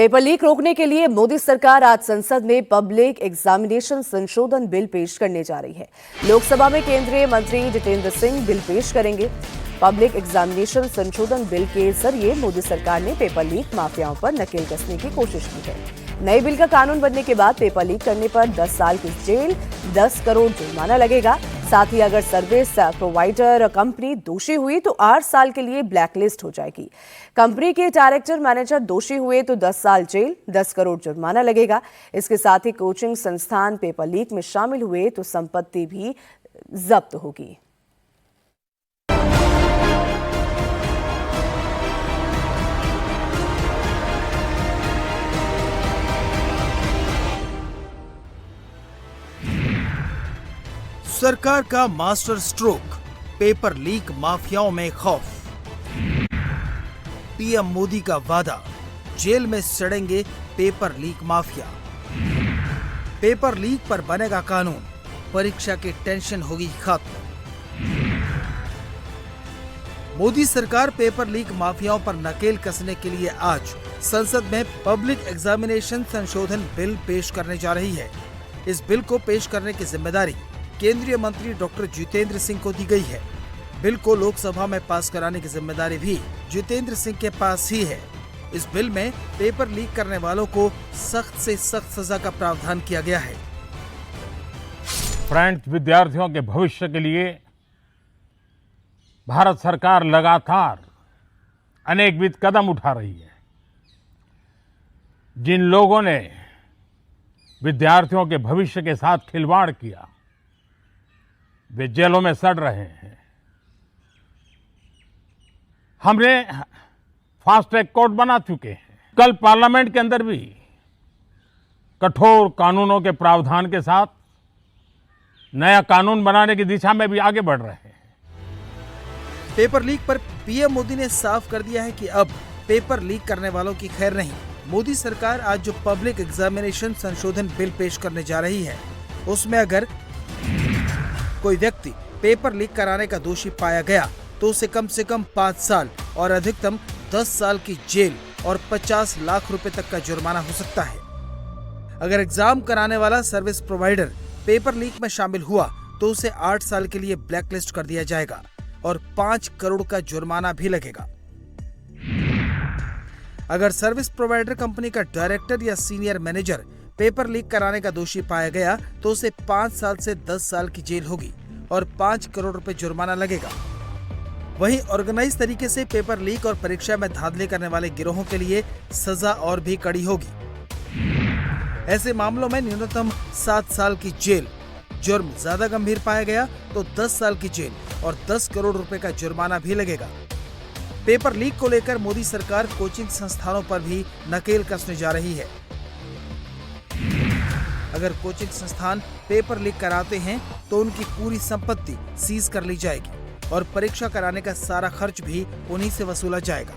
Paper leak रोकने के लिए मोदी सरकार आज संसद में पब्लिक एग्जामिनेशन संशोधन बिल पेश करने जा रही है। लोकसभा में केंद्रीय मंत्री जितेंद्र सिंह बिल पेश करेंगे। पब्लिक एग्जामिनेशन संशोधन बिल के जरिए मोदी सरकार ने पेपर लीक माफियाओं पर नकेल कसने की कोशिश की है। नए बिल का कानून बनने के बाद पेपर लीक करने पर 10 साल की जेल, 10 करोड़ जुर्माना लगेगा। साथ ही अगर सर्विस प्रोवाइडर कंपनी दोषी हुई तो 8 साल के लिए ब्लैकलिस्ट हो जाएगी। कंपनी के डायरेक्टर मैनेजर दोषी हुए तो 10 साल जेल, 10 करोड़ जुर्माना लगेगा। इसके साथ ही कोचिंग संस्थान पेपर लीक में शामिल हुए तो संपत्ति भी जब्त होगी। सरकार का मास्टर स्ट्रोक, पेपर लीक माफियाओं में खौफ। पीएम मोदी का वादा, जेल में सड़ेंगे paper leak mafia. Paper leak पर बनेगा कानून, परीक्षा की टेंशन होगी खत्म। मोदी सरकार पेपर लीक माफियाओं पर नकेल कसने के लिए आज संसद में पब्लिक एग्जामिनेशन संशोधन बिल पेश करने जा रही है। इस बिल को पेश करने की जिम्मेदारी केंद्रीय मंत्री डॉक्टर जितेंद्र सिंह को दी गई है। बिल को लोकसभा में पास कराने की जिम्मेदारी भी जितेंद्र सिंह के पास ही है। इस बिल में पेपर लीक करने वालों को सख्त से सख्त सजा का प्रावधान किया गया है। फ्रेंड्स, विद्यार्थियों के भविष्य के लिए भारत सरकार लगातार अनेकविध कदम उठा रही है। जिन लोगों ने विद्यार्थियों के भविष्य के साथ खिलवाड़ किया वे जेलों में सड़ रहे हैं। हमने फास्ट ट्रैक कोर्ट बना चुके हैं। कल पार्लियामेंट के अंदर भी कठोर कानूनों के प्रावधान के साथ नया कानून बनाने की दिशा में भी आगे बढ़ रहे हैं। पेपर लीक पर पीएम मोदी ने साफ कर दिया है कि अब पेपर लीक करने वालों की खैर नहीं। मोदी सरकार आज जो पब्लिक एग्जामिनेशन संशोधन बिल पेश करने जा रही है उसमें अगर कोई व्यक्ति पेपर लीक कराने का दोषी पाया गया तो उसे कम से कम 5 साल और अधिकतम 10 साल की जेल और 50 लाख रुपए तक का जुर्माना हो सकता है। अगर एग्जाम कराने वाला सर्विस प्रोवाइडर पेपर लीक में शामिल हुआ तो उसे 8 साल के लिए ब्लैकलिस्ट कर दिया जाएगा और 5 करोड़ का जुर्माना भी लगेगा। अगर सर्विस प्रोवाइडर कंपनी का डायरेक्टर या सीनियर मैनेजर पेपर लीक कराने का दोषी पाया गया तो उसे 5 साल से 10 साल की जेल होगी और 5 करोड़ रुपए जुर्माना लगेगा। वहीं ऑर्गेनाइज तरीके से पेपर लीक और परीक्षा में धांधली करने वाले गिरोहों के लिए सजा और भी कड़ी होगी। ऐसे मामलों में न्यूनतम 7 साल की जेल, जुर्म ज्यादा गंभीर पाया गया तो 10 साल की जेल और 10 करोड़ रुपए का जुर्माना भी लगेगा। पेपर लीक को लेकर मोदी सरकार कोचिंग संस्थानों पर भी नकेल कसने जा रही है। अगर कोचिंग संस्थान पेपर लीक कराते हैं तो उनकी पूरी संपत्ति सीज कर ली जाएगी और परीक्षा कराने का सारा खर्च भी उन्हीं से वसूला जाएगा।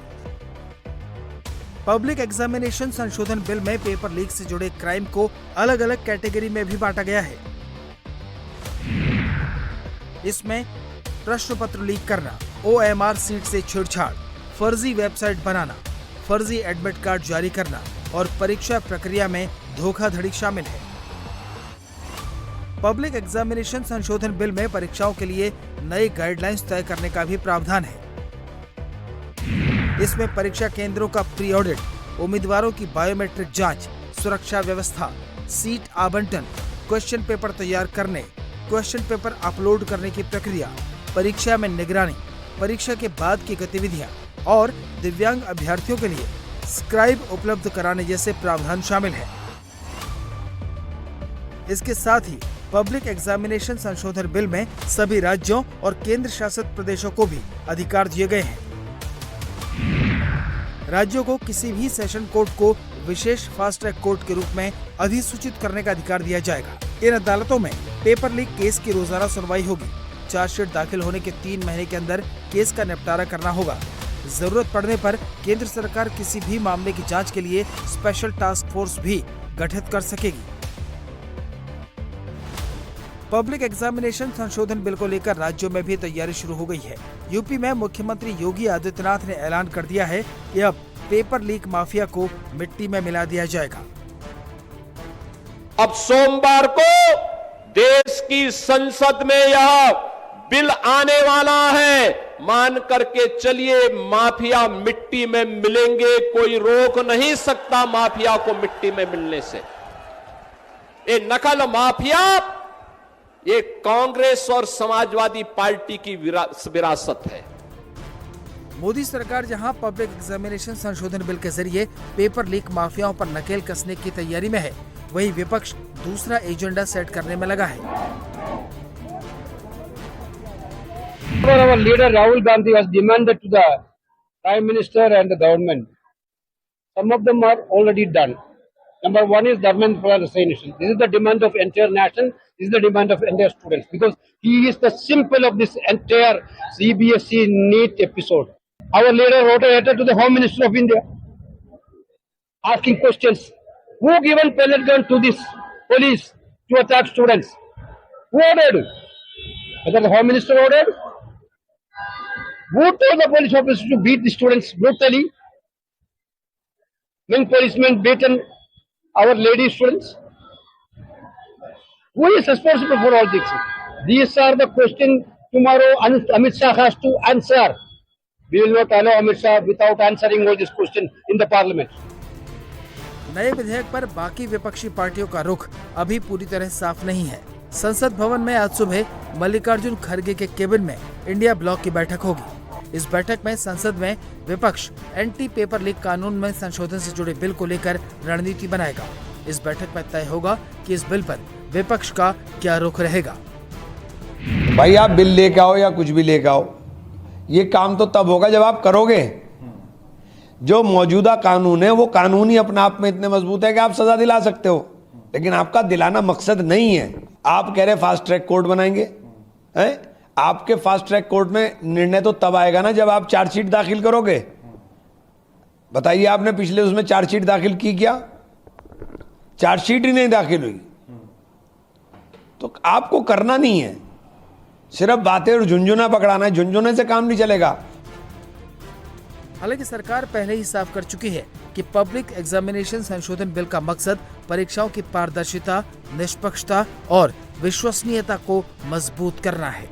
पब्लिक एग्जामिनेशन संशोधन बिल में पेपर लीक से जुड़े क्राइम को अलग अलग कैटेगरी में भी बांटा गया है। इसमें प्रश्न पत्र लीक करना, OMR सीट से छेड़छाड़, फर्जी वेबसाइट बनाना, फर्जी एडमिट कार्ड जारी करना और परीक्षा प्रक्रिया में धोखाधड़ी शामिल है। पब्लिक एग्जामिनेशन संशोधन बिल में परीक्षाओं के लिए नई गाइडलाइंस तय करने का भी प्रावधान है। इसमें परीक्षा केंद्रों का प्री ऑडिट, उम्मीदवारों की बायोमेट्रिक जांच, सुरक्षा व्यवस्था, सीट आवंटन, क्वेश्चन पेपर तैयार करने, क्वेश्चन पेपर अपलोड करने की प्रक्रिया, परीक्षा में निगरानी, परीक्षा के बाद की गतिविधियां और दिव्यांग अभ्यर्थियों के लिए स्क्राइब उपलब्ध कराने जैसे प्रावधान शामिल है। इसके साथ ही पब्लिक एग्जामिनेशन संशोधन बिल में सभी राज्यों और केंद्र शासित प्रदेशों को भी अधिकार दिए गए हैं। राज्यों को किसी भी सेशन कोर्ट को विशेष फास्ट ट्रैक कोर्ट के रूप में अधिसूचित करने का अधिकार दिया जाएगा। इन अदालतों में पेपर लीक केस की रोजाना सुनवाई होगी। चार्जशीट दाखिल होने के 3 महीने के अंदर केस का निपटारा करना होगा। जरूरत पड़ने पर केंद्र सरकार किसी भी मामले की जांच के लिए स्पेशल टास्क फोर्स भी गठित कर सकेगी। पब्लिक एग्जामिनेशन संशोधन बिल को लेकर राज्यों में भी तैयारी शुरू हो गई है। यूपी में मुख्यमंत्री योगी आदित्यनाथ ने ऐलान कर दिया है कि अब पेपर लीक माफिया को मिट्टी में मिला दिया जाएगा। अब सोमवार को देश की संसद में यह बिल आने वाला है। मान करके चलिए, माफिया मिट्टी में मिलेंगे, कोई रोक नहीं सकता माफिया को मिट्टी में मिलने से। ये नकल माफिया, ये कांग्रेस और समाजवादी पार्टी की विरासत है। मोदी सरकार जहां पब्लिक एग्जामिनेशन संशोधन बिल के जरिए पेपर लीक माफियाओं पर नकेल कसने की तैयारी में है, वहीं विपक्ष दूसरा एजेंडा सेट करने में लगा है। Our leader Rahul Gandhi has demanded to the Prime Minister and the government. Some of them are already done. Number one is government for resignation. This is the demand of entire nation. This is the demand of entire students, because he is the symbol of this entire CBSE NEET episode. Our leader wrote a letter to the Home Minister of India asking questions. Who given pellet gun to this police to attack students? Who ordered? Whether the Home Minister ordered? Who told the police officers to beat the students brutally? When policemen beaten our lady students? Who is responsible for all this? These are the questions tomorrow Amit Shah has to answer. We will not allow Amit Shah without answering all these questions in the parliament. नए विधेयक पर बाकी विपक्षी पार्टियों का रुख अभी पूरी तरह साफ नहीं है। संसद भवन में आज सुबह मल्लिकार्जुन खड़गे के केबिन में इंडिया ब्लॉक की बैठक होगी। इस बैठक में संसद में विपक्ष एंटी पेपर लीक कानून में संशोधन से जुड़े बिल को लेकर रणनीति बनाएगा। इस बैठक में तय होगा कि इस बिल पर विपक्ष का क्या रुख रहेगा। भाई आप बिल लेके आओ या कुछ भी लेके आओ, ये काम तो तब होगा जब आप करोगे। जो मौजूदा कानून है वो कानून ही अपने आप में इतने मजबूत है कि आप सजा दिला सकते हो, लेकिन आपका दिलाना मकसद नहीं है। आप कह रहे फास्ट ट्रैक कोर्ट बनाएंगे, हैं? आपके फास्ट ट्रैक कोर्ट में निर्णय तो तब आएगा ना जब आप चार्जशीट दाखिल करोगे। बताइए, आपने पिछले उसमें चार्जशीट दाखिल की क्या? चार्जशीट ही नहीं दाखिल हुई। तो आपको करना नहीं है, सिर्फ बातें और झुंझुना पकड़ाना है। झुंझुने से काम नहीं चलेगा। हालांकि सरकार पहले ही साफ कर चुकी है कि पब्लिक एग्जामिनेशन संशोधन बिल का मकसद परीक्षाओं की पारदर्शिता, निष्पक्षता और विश्वसनीयता को मजबूत करना है।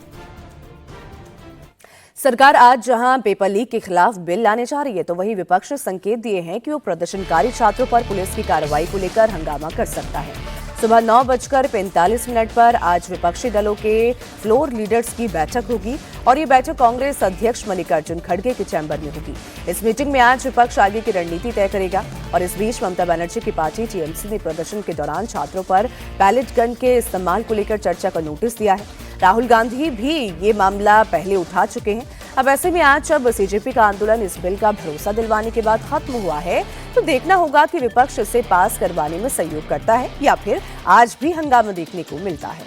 सरकार आज जहां पेपर लीक के खिलाफ बिल लाने जा रही है, तो वहीं विपक्ष ने संकेत दिए हैं कि वो प्रदर्शनकारी छात्रों पर पुलिस की कार्रवाई को लेकर हंगामा कर सकता है। सुबह 9:45 पर आज विपक्षी दलों के फ्लोर लीडर्स की बैठक होगी और ये बैठक कांग्रेस अध्यक्ष मल्लिकार्जुन खड़गे के चैम्बर में होगी। इस मीटिंग में आज विपक्ष आगे की रणनीति तय करेगा और इस बीच ममता बनर्जी की पार्टी टीएमसी ने प्रदर्शन के दौरान छात्रों पर पैलेट गन के इस्तेमाल को लेकर चर्चा का नोटिस दिया है। राहुल गांधी भी ये मामला पहले उठा चुके हैं। अब ऐसे में आज जब सीजेपी का आंदोलन इस बिल का भरोसा दिलवाने के बाद खत्म हुआ है, तो देखना होगा कि विपक्ष इसे पास करवाने में सहयोग करता है या फिर आज भी हंगामा देखने को मिलता है।